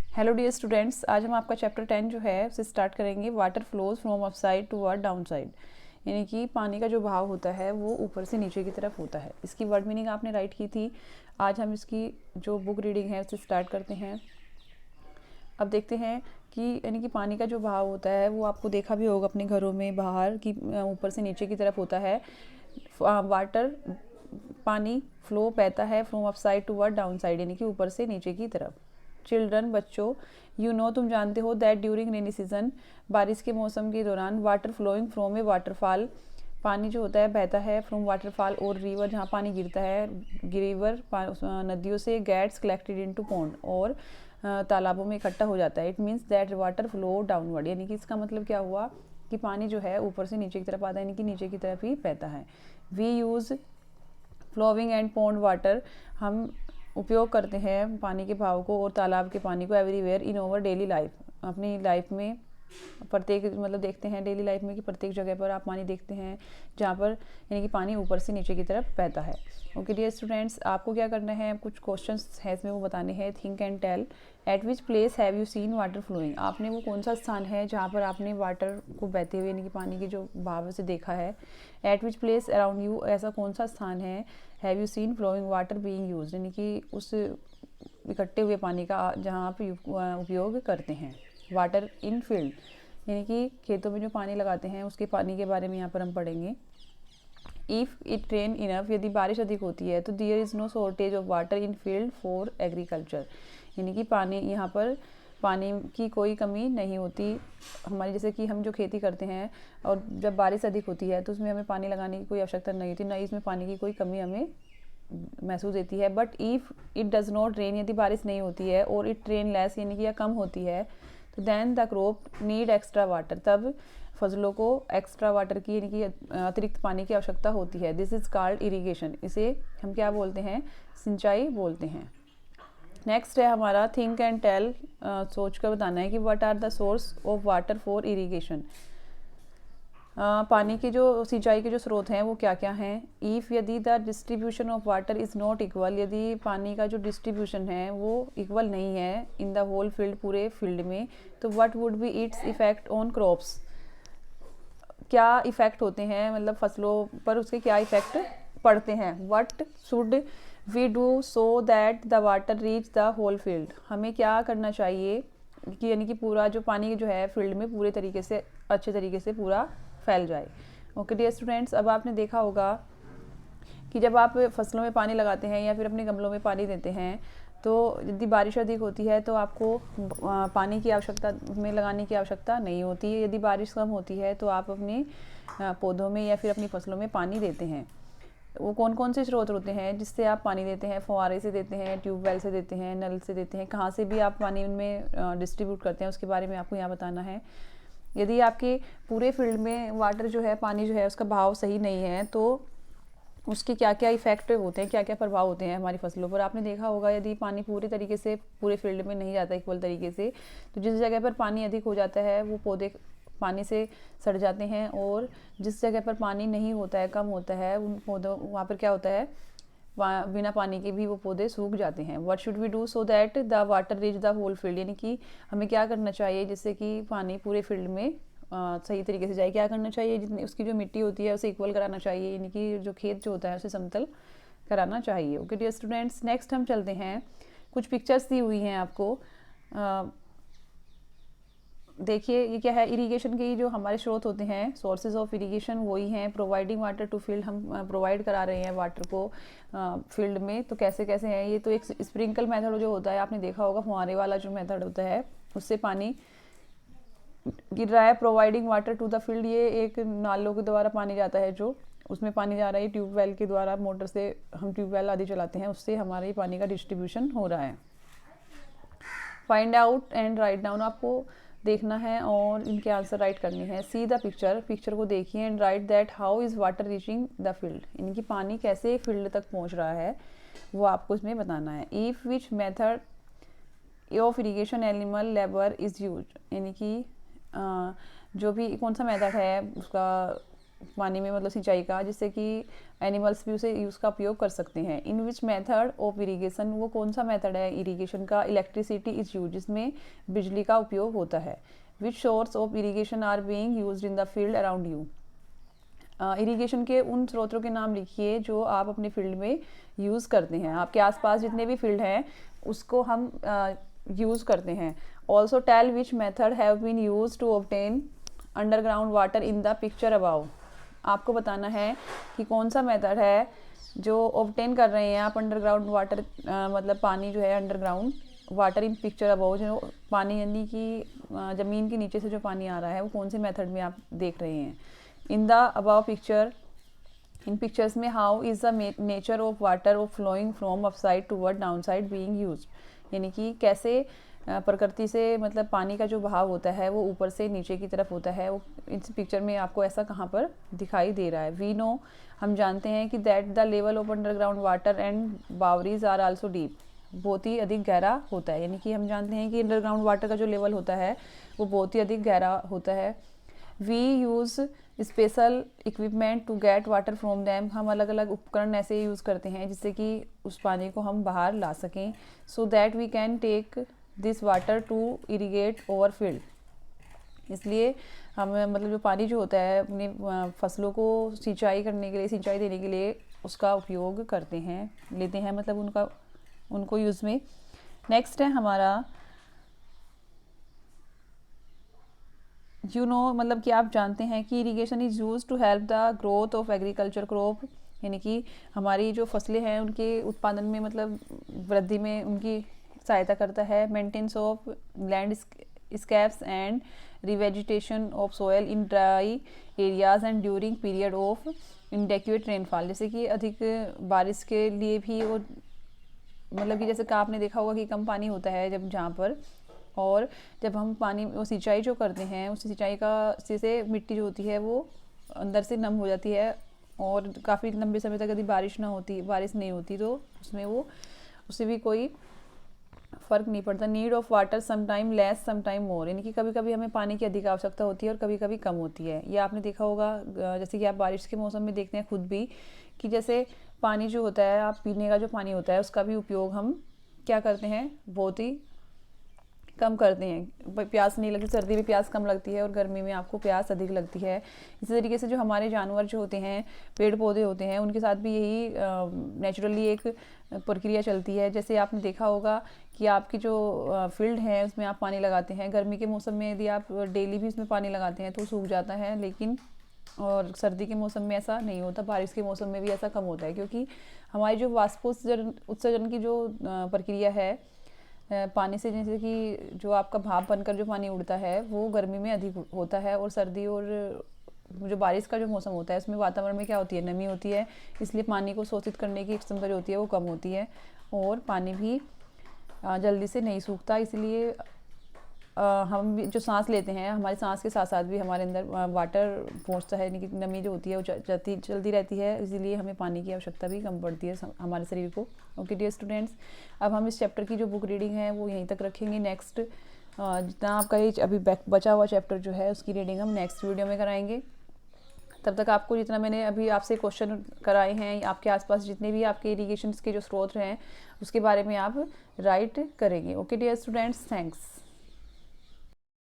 Hello dear students, आज हम आपका चैप्टर 10 जो है उसे स्टार्ट करेंगे। Water flows from upside toward downside, यानी कि पानी का जो बहाव होता है वो ऊपर से नीचे की तरफ होता है। इसकी वर्ड मीनिंग आपने राइट की थी। आज हम इसकी जो बुक रीडिंग है उसे स्टार्ट करते हैं। अब देखते हैं कि यानी कि पानी का जो बहाव होता है वो आपको देखा भी होगा अपने घरों में, बाहर की ऊपर से नीचे की तरफ होता है। वाटर पानी फ्लो बहता है from upside toward downside, यानी कि ऊपर से नीचे की तरफ। चिल्ड्रन बच्चों, तुम जानते हो दैट ड्यूरिंग रेनी सीजन, बारिश के मौसम के दौरान, water flowing from a waterfall, पानी जो होता है बहता है फ्रॉम वाटरफॉल और रिवर, जहाँ पानी गिरता है, रिवर नदियों से, गेट्स कलेक्टेड इनटू पॉन्ड, और तालाबों में इकट्ठा हो जाता है। It means that water flow downward, यानी कि इसका मतलब क्या हुआ कि पानी जो है ऊपर से नीचे की तरफ आता है, यानी कि नीचे की तरफ ही बहता है। We use flowing and pond water, हम उपयोग करते हैं पानी के बहाव को और तालाब के पानी को everywhere in over daily life, अपनी लाइफ में प्रत्येक मतलब देखते हैं डेली लाइफ में कि प्रत्येक जगह पर आप पानी देखते हैं जहाँ पर यानी कि पानी ऊपर से नीचे की तरफ बहता है। ओके डियर स्टूडेंट्स, आपको क्या करना है, कुछ क्वेश्चंस है इसमें वो बताने हैं। Think and tell, at which place have you seen water flowing, आपने वो कौन सा स्थान है जहाँ पर आपने वाटर को बहते हुए यानी कि पानी के जो बहाव से देखा है। At which place around you, ऐसा कौन सा स्थान है। Have you seen flowing water being used, यानी कि उस इकट्ठे हुए पानी का जहाँ आप उपयोग करते हैं। वाटर इन फील्ड, यानी कि खेतों में जो पानी लगाते हैं उसके पानी के बारे में यहाँ पर हम पढ़ेंगे। इफ़ इट रेन इनफ, यदि बारिश अधिक होती है तो there is no shortage of water in field for agriculture, यानी कि पानी यहाँ पर पानी की कोई कमी नहीं होती हमारी, जैसे कि हम जो खेती करते हैं और जब बारिश अधिक होती है तो उसमें हमें पानी लगाने की कोई आवश्यकता नहीं होती, ना इसमें पानी की कोई कमी हमें महसूस होती है। But if it does not rain, यदि बारिश नहीं होती है, और इट रेन लेस, यानी कि यह कम होती है, तो then the crop need extra water, तब फसलों को एक्स्ट्रा वाटर की यानी कि अतिरिक्त पानी की आवश्यकता होती है। दिस इज़ कॉल्ड इरीगेशन, इसे हम क्या बोलते हैं, सिंचाई बोलते हैं। नेक्स्ट है हमारा थिंक एंड टेल, सोच कर बताना है कि what are the source of water for irrigation, पानी के जो सिंचाई के जो स्रोत हैं वो क्या क्या हैं। इफ़ यदि the distribution of water is not equal, यदि पानी का जो डिस्ट्रीब्यूशन है वो इक्वल नहीं है इन द होल फील्ड, पूरे फील्ड में, तो what would be its effect on crops, क्या इफ़ेक्ट होते हैं, मतलब फसलों पर उसके क्या इफ़ेक्ट पड़ते हैं। What should we do so that the water reach the whole field, हमें क्या करना चाहिए कि यानी कि पूरा जो पानी जो है फील्ड में पूरे तरीके से अच्छे तरीके से पूरा फैल जाए। ओके डियर स्टूडेंट्स, अब आपने देखा होगा कि जब आप फसलों में पानी लगाते हैं या फिर अपने गमलों में पानी देते हैं तो यदि बारिश अधिक होती है तो आपको पानी की आवश्यकता में लगाने की आवश्यकता नहीं होती है। यदि बारिश कम होती है तो आप अपने पौधों में या फिर अपनी फसलों में पानी देते हैं। वो कौन कौन से स्रोत होते हैं जिससे आप पानी देते हैं, फुहारे से देते हैं, ट्यूबवेल से देते हैं, नल से देते हैं, कहाँ से भी आप पानी उनमें डिस्ट्रीब्यूट करते हैं उसके बारे में आपको यहाँ बताना है। यदि आपके पूरे फील्ड में वाटर जो है, पानी जो है उसका बहाव सही नहीं है तो उसके क्या क्या इफेक्ट होते हैं, क्या क्या प्रभाव होते हैं हमारी फसलों पर। आपने देखा होगा यदि पानी पूरे तरीके से पूरे फील्ड में नहीं जाता इक्वल तरीके से, तो जिस जगह पर पानी अधिक हो जाता है वो पौधे पानी से सड़ जाते हैं, और जिस जगह पर पानी नहीं होता है, कम होता है, उन पौधों वहाँ पर क्या होता है, बिना पानी के भी वो पौधे सूख जाते हैं। What should we do so that the water reach the whole field, यानी कि हमें क्या करना चाहिए जिससे कि पानी पूरे फील्ड में सही तरीके से जाए। क्या करना चाहिए, जितनी उसकी जो मिट्टी होती है उसे इक्वल कराना चाहिए, यानी कि जो खेत जो होता है उसे समतल कराना चाहिए। ओके डियर स्टूडेंट्स, नेक्स्ट हम चलते हैं, कुछ पिक्चर्स दी हुई हैं आपको। देखिए ये क्या है, इरिगेशन के जो हमारे स्रोत होते हैं, सोर्सेज ऑफ इरिगेशन वही हैं। प्रोवाइडिंग वाटर टू फील्ड, हम प्रोवाइड करा रहे हैं वाटर को फील्ड में, तो कैसे कैसे हैं ये, तो एक स्प्रिंकल मेथड जो होता है आपने देखा होगा, फुहारे वाला जो मेथड होता है उससे पानी गिर रहा है। Providing water to the field, ये एक नालों के द्वारा पानी जाता है, जो उसमें पानी जा रहा है ट्यूबवेल के द्वारा, मोटर से हम ट्यूबवेल आदि चलाते हैं, उससे हमारे पानी का डिस्ट्रीब्यूशन हो रहा है। Find out and write down, आपको देखना है और इनके आंसर राइट करने हैं। सी द पिक्चर, पिक्चर को देखिए, and right that how is water reaching the field, यानी कि पानी कैसे फील्ड तक पहुंच रहा है वो आपको इसमें बताना है। If which method of irrigation animal labour is use, यानी कि जो भी कौन सा मेथड है उसका पानी में मतलब सिंचाई का, जिससे कि एनिमल्स भी उसे यूज़ का उपयोग कर सकते हैं। इन विच मेथड ऑफ इरीगेशन, वो कौन सा मेथड है इरीगेशन का? इलेक्ट्रिसिटी इज़ यूज, जिसमें बिजली का उपयोग होता है। Which source of irrigation are being used in the field around you. Irrigation के उन स्रोतों के नाम लिखिए जो आप अपने फील्ड में यूज़ करते हैं। आपके आसपास जितने भी फील्ड हैं उसको हम यूज़ करते हैं। Also tell which method have been use to obtain underground water in the picture above. आपको बताना है कि कौन सा मेथड है जो ऑब्टेन कर रहे हैं आप अंडरग्राउंड वाटर, मतलब पानी जो है underground water in picture above, जो पानी यानी कि ज़मीन के नीचे से जो पानी आ रहा है वो कौन से मेथड में आप देख रहे हैं। In the above picture, in pictures में how is the nature of water of flowing from upside toward down side being use, यानी कि कैसे प्रकृति से मतलब पानी का जो बहाव होता है वो ऊपर से नीचे की तरफ होता है। वो इस पिक्चर में आपको ऐसा कहाँ पर दिखाई दे रहा है। वी नो, हम जानते हैं कि that the level of underground water and baoris are also deep, बहुत ही अधिक गहरा होता है। यानी कि हम जानते हैं कि अंडरग्राउंड वाटर का जो लेवल होता है वो बहुत ही अधिक गहरा होता है। We use special equipment to get water from them, हम अलग अलग उपकरण ऐसे यूज़ करते हैं जिससे कि उस पानी को हम बाहर ला सकें। So that we can take this water to irrigate over field, इसलिए हम मतलब जो पानी जो होता है अपने फसलों को सिंचाई करने के लिए, सिंचाई देने के लिए उसका उपयोग करते हैं, लेते हैं मतलब उनको यूज़ में। नेक्स्ट है हमारा मतलब कि आप जानते हैं कि irrigation is use to help the growth of agriculture crop, यानी कि हमारी जो फसलें हैं उनके उत्पादन में मतलब वृद्धि में उनकी सहायता करता है। Maintenance of landscapes and revegetation of soil in dry areas and during period of inadequate rainfall, जैसे कि अधिक बारिश के लिए भी वो मतलब कि जैसे कि आपने देखा होगा कि कम पानी होता है जब जहाँ पर, और जब हम पानी वो सिंचाई जो करते हैं उस सिंचाई का से मिट्टी जो होती है वो अंदर से नम हो जाती है, और काफ़ी लंबे समय तक यदि बारिश नहीं होती तो उसमें वो उससे भी कोई फ़र्क नहीं पड़ता। Need of water sometime less sometime more, यानी कि कभी कभी हमें पानी की अधिक आवश्यकता होती है और कभी कभी कम होती है। ये आपने देखा होगा जैसे कि आप बारिश के मौसम में देखते हैं खुद भी कि जैसे पानी जो होता है, आप पीने का जो पानी होता है उसका भी उपयोग हम क्या करते हैं, बहुत ही कम करते हैं। प्यास नहीं लगती, सर्दी में प्यास कम लगती है और गर्मी में आपको प्यास अधिक लगती है। इसी तरीके से जो हमारे जानवर जो होते हैं, पेड़ पौधे होते हैं, उनके साथ भी यही नेचुरली एक प्रक्रिया चलती है। जैसे आपने देखा होगा कि आपकी जो फील्ड है उसमें आप पानी लगाते हैं, गर्मी के मौसम में यदि आप डेली भी उसमें पानी लगाते हैं तो सूख जाता है, लेकिन और सर्दी के मौसम में ऐसा नहीं होता, बारिश के मौसम में भी ऐसा कम होता है, क्योंकि हमारी जो उत्सर्जन की जो प्रक्रिया है पानी से, जैसे कि जो आपका भाप बनकर जो पानी उड़ता है वो गर्मी में अधिक होता है, और सर्दी और जो बारिश का जो मौसम होता है उसमें वातावरण में क्या होती है, नमी होती है, इसलिए पानी को शोषित करने की क्षमता जो होती है वो कम होती है और पानी भी जल्दी से नहीं सूखता। इसलिए हम भी जो सांस लेते हैं, हमारी सांस के साथ साथ भी हमारे अंदर वाटर पहुंचता है, यानी कि नमी जो होती है वो चलती रहती है, इसीलिए हमें पानी की आवश्यकता भी कम पड़ती है हमारे शरीर को। ओके डियर स्टूडेंट्स, अब हम इस चैप्टर की जो बुक रीडिंग है वो यहीं तक रखेंगे। नेक्स्ट जितना आपका ये अभी बचा हुआ चैप्टर जो है उसकी रीडिंग हम नेक्स्ट वीडियो में कराएंगे। तब तक आपको जितना मैंने अभी आपसे क्वेश्चन कराए हैं, आपके आसपास जितने भी आपके इरीगेशन के जो स्रोत हैं उसके बारे में आप राइट करेंगे। Okay dear students, thanks.